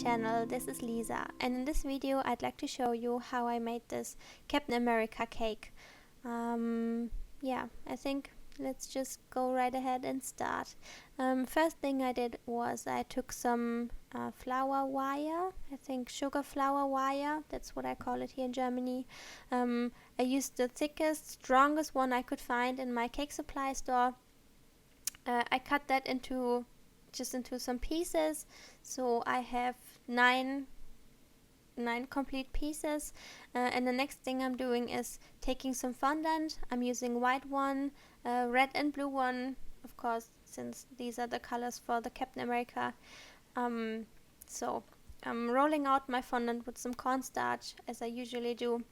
channel. This is Lisa, and in this video I'd like to show you how I made this Captain America cake. Yeah, I think let's just go right ahead and start. First thing I did was I took some flour wire, I think sugar flour wire, that's what I call it here in Germany. I used the thickest, strongest one I could find in my cake supply store. I cut that into some pieces, so I have nine complete pieces, and the next thing I'm doing is taking some fondant. I'm using white one, red and blue one, of course, since these are the colors for the Captain America. So I'm rolling out my fondant with some cornstarch, as I usually do,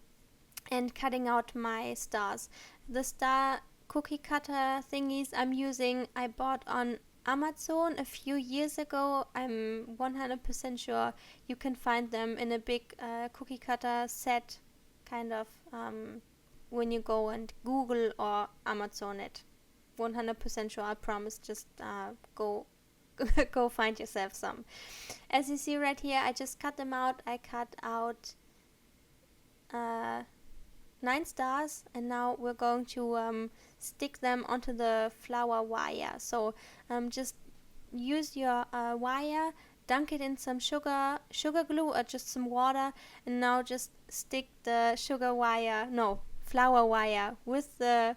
and cutting out my stars. The star cookie cutter thingies I'm using, I bought on Amazon a few years ago. I'm 100% sure you can find them in a big cookie cutter set, kind of, when you go and Google or Amazon it. 100% sure, I promise. Just go go find yourself some. As you see right here, I just cut them out. I cut out 9 stars, and now we're going to stick them onto the flour wire. So just use your wire, dunk it in some sugar glue or just some water, and now just stick the flour wire with the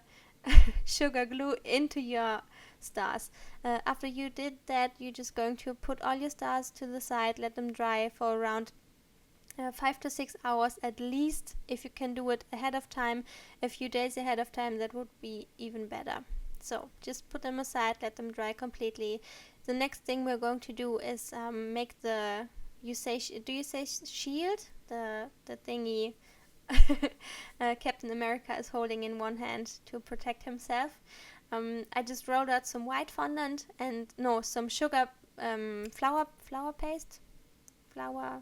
sugar glue into your stars. After you did that, you're just going to put all your stars to the side, let them dry for around 5 to 6 hours at least. If you can do it ahead of time, a few days ahead of time, that would be even better. So just put them aside, let them dry completely. The next thing we're going to do is make the, do you say shield? The thingy Captain America is holding in one hand to protect himself. I just rolled out some white fondant and some sugar flour paste. I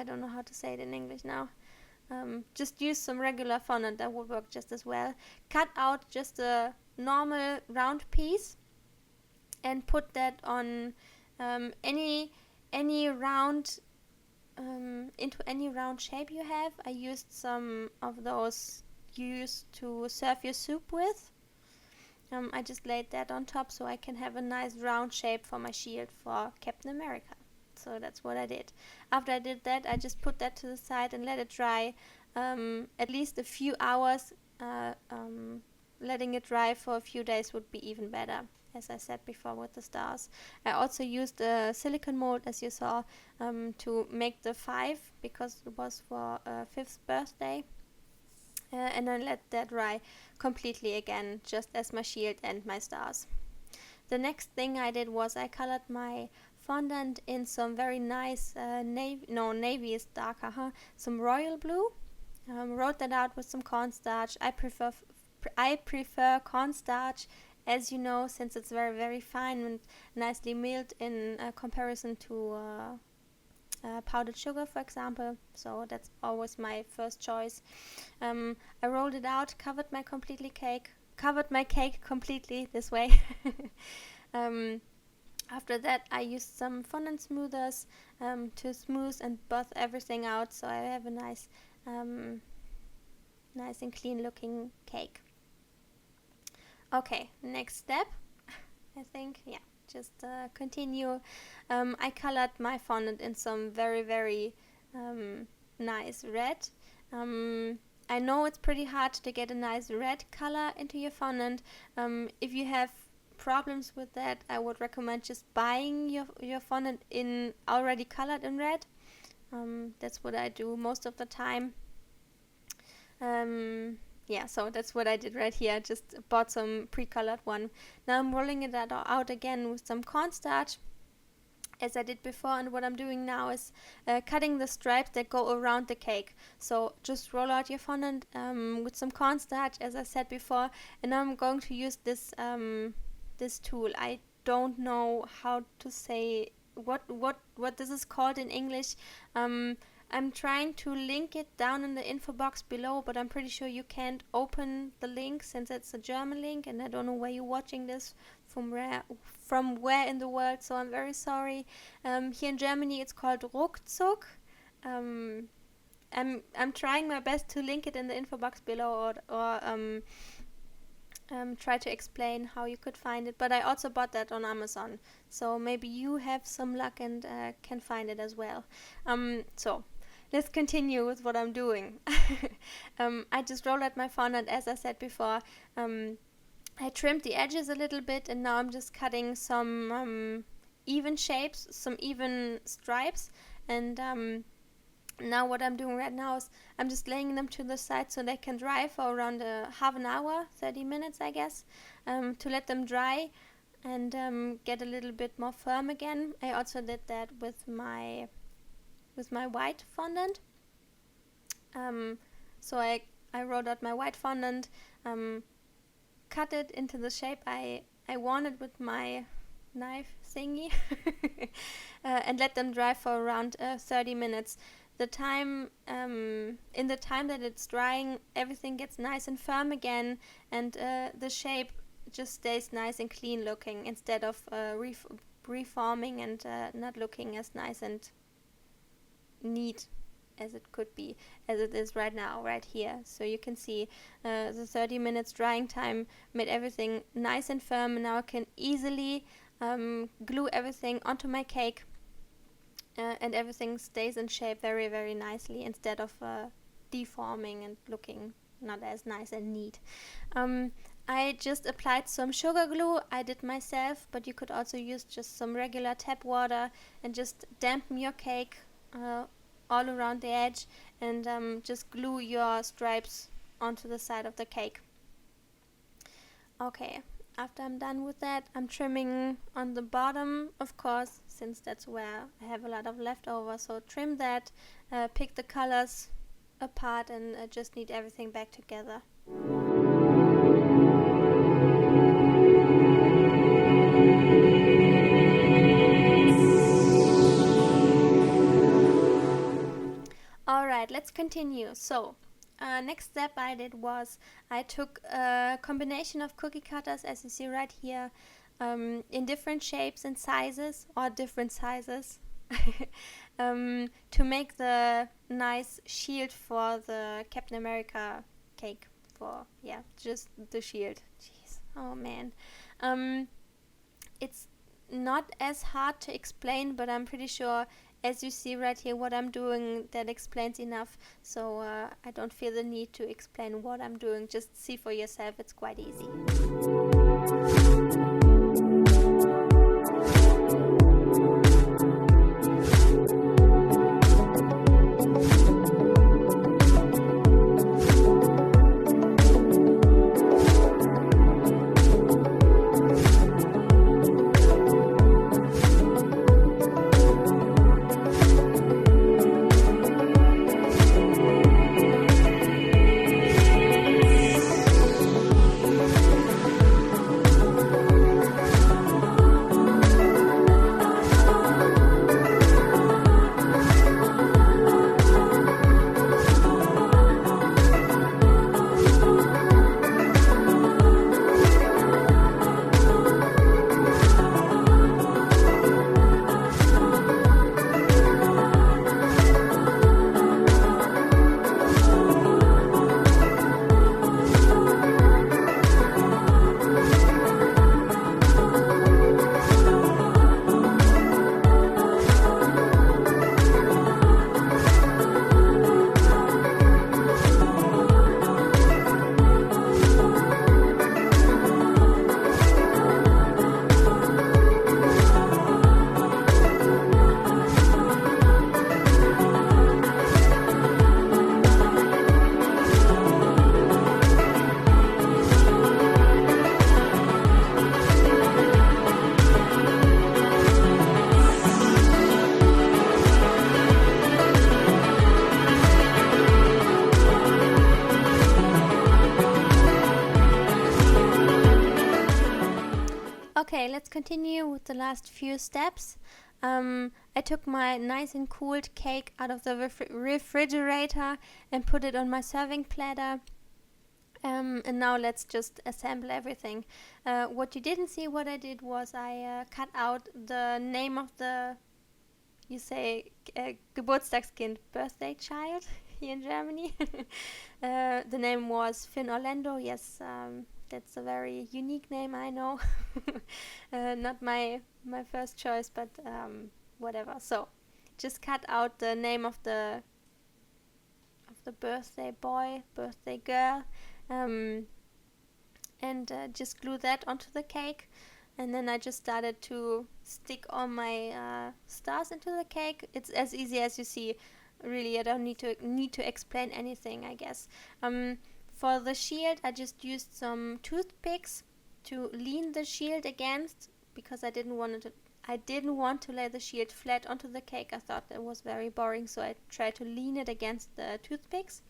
don't know how to say it in English now. Just use some regular fondant, that would work just as well. Cut out just a normal round piece and put that on any round, into any round shape you have. I used some of those you used to serve your soup with. I just laid that on top so I can have a nice round shape for my shield for Captain America. So that's what I did. After I did that, I just put that to the side and let it dry at least a few hours. Letting it dry for a few days would be even better, as I said before with the stars. I also used a silicone mold, as you saw, to make the 5, because it was for 5th birthday. And I let that dry completely again, just as my shield and my stars. The next thing I did was I colored my fondant in some very nice navy is darker, some royal blue. Wrote that out with some cornstarch. I prefer cornstarch, as you know, since it's very, very fine and nicely milled in comparison to powdered sugar, for example. So that's always my first choice. I rolled it out, covered my cake completely this way. After that, I used some fondant smoothers to smooth and buff everything out, so I have a nice and clean looking cake. Okay, next step, I think, yeah, just continue. I colored my fondant in some very, very nice red. I know it's pretty hard to get a nice red color into your fondant. If you have problems with that, I would recommend just buying your fondant in already colored in red. That's what I do most of the time. Yeah, so that's what I did right here. Just bought some pre-colored one. Now I'm rolling it out again with some cornstarch, as I did before, and what I'm doing now is cutting the stripes that go around the cake. So just roll out your fondant with some cornstarch, as I said before, and now I'm going to use this this tool. I don't know how to say what this is called in English. I'm trying to link it down in the info box below, but I'm pretty sure you can't open the link since it's a German link, and I don't know where you're watching this from where in the world, so I'm very sorry. Here in Germany it's called RuckZuck. I'm trying my best to link it in the info box below, or try to explain how you could find it, but I also bought that on Amazon, so maybe you have some luck and can find it as well. So let's continue with what I'm doing. I just rolled out my fondant, as I said before. I trimmed the edges a little bit, and now I'm just cutting some even shapes, some even stripes, and now what I'm doing right now is I'm just laying them to the side so they can dry for around half an hour, 30 minutes I guess, to let them dry and get a little bit more firm again. I also did that with my white fondant. So I wrote out my white fondant, cut it into the shape I wanted with my knife thingy and let them dry for around 30 minutes. In the time that it's drying, everything gets nice and firm again, and the shape just stays nice and clean looking instead of reforming and not looking as nice and neat as it could be, as it is right now, right here. So you can see the 30 minutes drying time made everything nice and firm, and now I can easily glue everything onto my cake. And everything stays in shape very, very nicely instead of deforming and looking not as nice and neat. I just applied some sugar glue. I did myself, but you could also use just some regular tap water and just dampen your cake all around the edge, and just glue your stripes onto the side of the cake. Okay. After I'm done with that, I'm trimming on the bottom, of course, since that's where I have a lot of leftover. So trim that, pick the colors apart, and just knead everything back together. Alright, let's continue. So next step I did was I took a combination of cookie cutters, as you see right here, in different shapes and sizes, or different sizes, to make the nice shield for the Captain America cake. Just the shield. Jeez, oh man. It's not as hard to explain, but I'm pretty sure, as you see right here, what I'm doing, that explains enough. So I don't feel the need to explain what I'm doing. Just see for yourself, it's quite easy. Okay, let's continue with the last few steps. I took my nice and cooled cake out of the refrigerator and put it on my serving platter. And now let's just assemble everything. What you didn't see what I did was I cut out the name of the, you say, Geburtstagskind, birthday child here in Germany. The name was Finn Orlando. Yes, that's a very unique name, I know. Not my first choice, but whatever. So just cut out the name of the birthday boy, birthday girl, and just glue that onto the cake. And then I just started to stick all my stars into the cake. It's as easy as you see. Really, I don't need to explain anything, I guess. For the shield, I just used some toothpicks to lean the shield against, because I didn't want to lay the shield flat onto the cake. I thought that was very boring, so I tried to lean it against the toothpicks.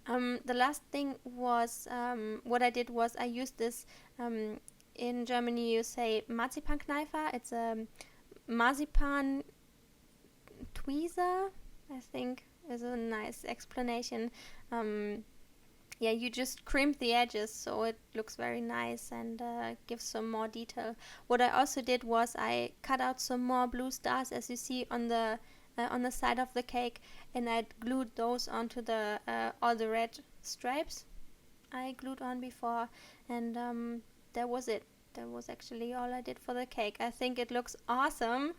The last thing was, what I did was I used this, in Germany you say Marzipankneifer. It's a marzipan tweezer, I think is a nice explanation. Yeah, you just crimp the edges so it looks very nice and gives some more detail. What I also did was I cut out some more blue stars, as you see on the side of the cake, and I glued those onto the all the red stripes I glued on before, and that was it. That was actually all I did for the cake. I think it looks awesome.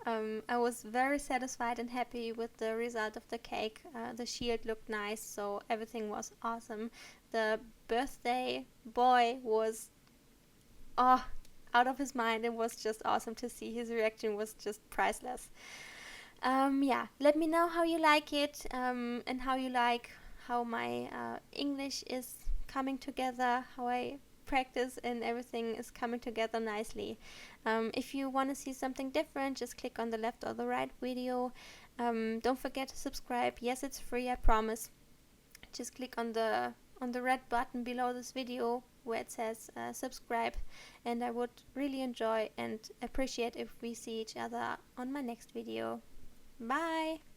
I was very satisfied and happy with the result of the cake. The shield looked nice, so everything was awesome. The birthday boy was out of his mind. It was just awesome to see. His reaction was just priceless. Yeah, let me know how you like it, and how my English is coming together, how I practice and everything is coming together nicely. If you want to see something different, just click on the left or the right video. Don't forget to subscribe. Yes, it's free, I promise. Just click on the red button below this video where it says subscribe, and I would really enjoy and appreciate if we see each other on my next video. Bye!